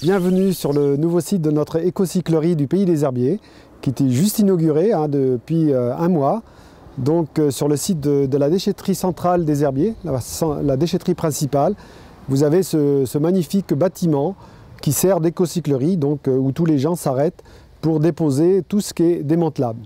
Bienvenue sur le nouveau site de notre écocyclerie du Pays des Herbiers, qui était juste inauguré depuis un mois. Donc sur le site de la déchetterie centrale des Herbiers, la déchetterie principale, vous avez ce magnifique bâtiment qui sert d'écocyclerie, donc où tous les gens s'arrêtent pour déposer tout ce qui est démantelable.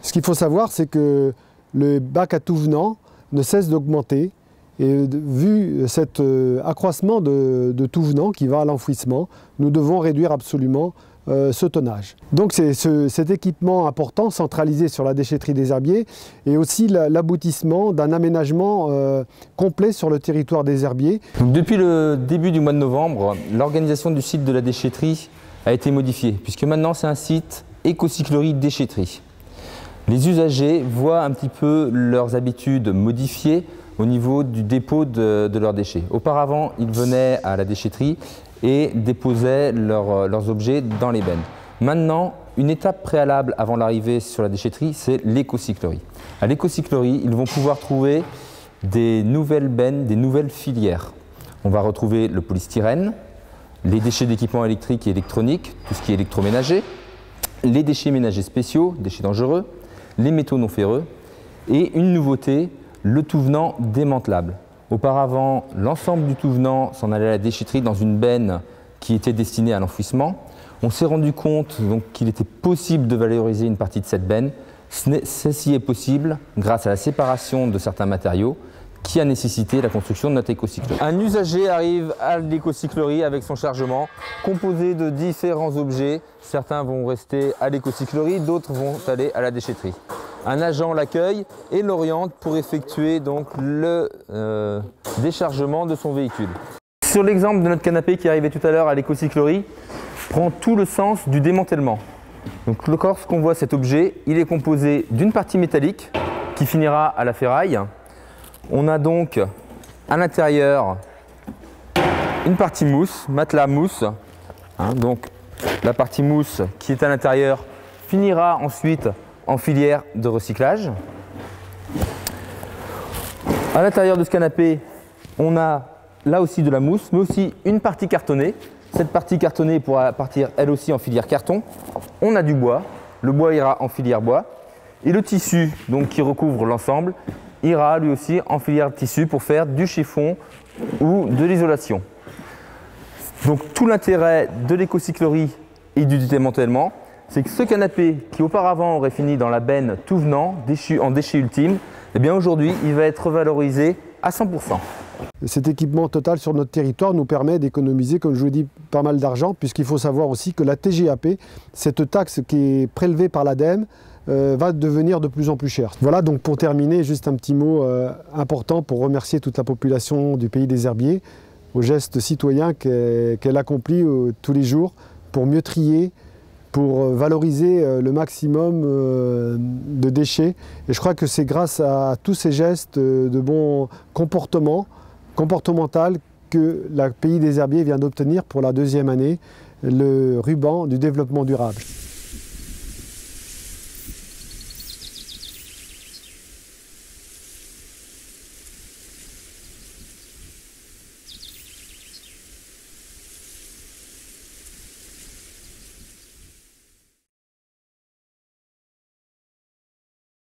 Ce qu'il faut savoir, c'est que le bac à tout venant ne cesse d'augmenter. Et vu cet accroissement de tout venant qui va à l'enfouissement, nous devons réduire absolument ce tonnage. Donc c'est cet équipement important centralisé sur la déchetterie des Herbiers et aussi l'aboutissement d'un aménagement complet sur le territoire des Herbiers. Donc depuis le début du mois de novembre, l'organisation du site de la déchetterie a été modifiée, puisque maintenant c'est un site écocyclerie-déchetterie. Les usagers voient un petit peu leurs habitudes modifiées au niveau du dépôt de leurs déchets. Auparavant, ils venaient à la déchetterie et déposaient leurs objets dans les bennes. Maintenant, une étape préalable avant l'arrivée sur la déchetterie, c'est l'écocyclerie. À l'écocyclerie, ils vont pouvoir trouver des nouvelles bennes, des nouvelles filières. On va retrouver le polystyrène, les déchets d'équipements électriques et électroniques, tout ce qui est électroménager, les déchets ménagers spéciaux, déchets dangereux, les métaux non ferreux et une nouveauté, le tout venant démantelable. Auparavant, l'ensemble du tout venant s'en allait à la déchetterie dans une benne qui était destinée à l'enfouissement. On s'est rendu compte qu'il était possible de valoriser une partie de cette benne. Ceci est possible grâce à la séparation de certains matériaux qui a nécessité la construction de notre écocyclerie. Un usager arrive à l'écocyclerie avec son chargement composé de différents objets. Certains vont rester à l'écocyclerie, d'autres vont aller à la déchetterie. Un agent l'accueille et l'oriente pour effectuer donc le déchargement de son véhicule. Sur l'exemple de notre canapé qui arrivait tout à l'heure à l'écocyclerie, prend tout le sens du démantèlement. Donc lorsqu'on voit cet objet, il est composé d'une partie métallique qui finira à la ferraille. On a donc à l'intérieur une partie mousse, matelas mousse. Donc la partie mousse qui est à l'intérieur finira ensuite en filière de recyclage. À l'intérieur de ce canapé, on a là aussi de la mousse, mais aussi une partie cartonnée. Cette partie cartonnée pourra partir elle aussi en filière carton. On a du bois, le bois ira en filière bois. Et le tissu donc, qui recouvre l'ensemble ira lui aussi en filière tissu pour faire du chiffon ou de l'isolation. Donc tout l'intérêt de l'écocyclerie et du démantèlement, c'est que ce canapé qui auparavant aurait fini dans la benne tout venant, en déchet ultime, eh bien aujourd'hui il va être valorisé à 100%. Cet équipement total sur notre territoire nous permet d'économiser, comme je vous dis, pas mal d'argent, puisqu'il faut savoir aussi que la TGAP, cette taxe qui est prélevée par l'ADEME, va devenir de plus en plus chère. Voilà, donc pour terminer, juste un petit mot important pour remercier toute la population du Pays des Herbiers au geste citoyen qu'elle accomplit tous les jours pour mieux trier, pour valoriser le maximum de déchets. Et je crois que c'est grâce à tous ces gestes de bon comportemental que le Pays des Herbiers vient d'obtenir pour la 2e année le ruban du développement durable.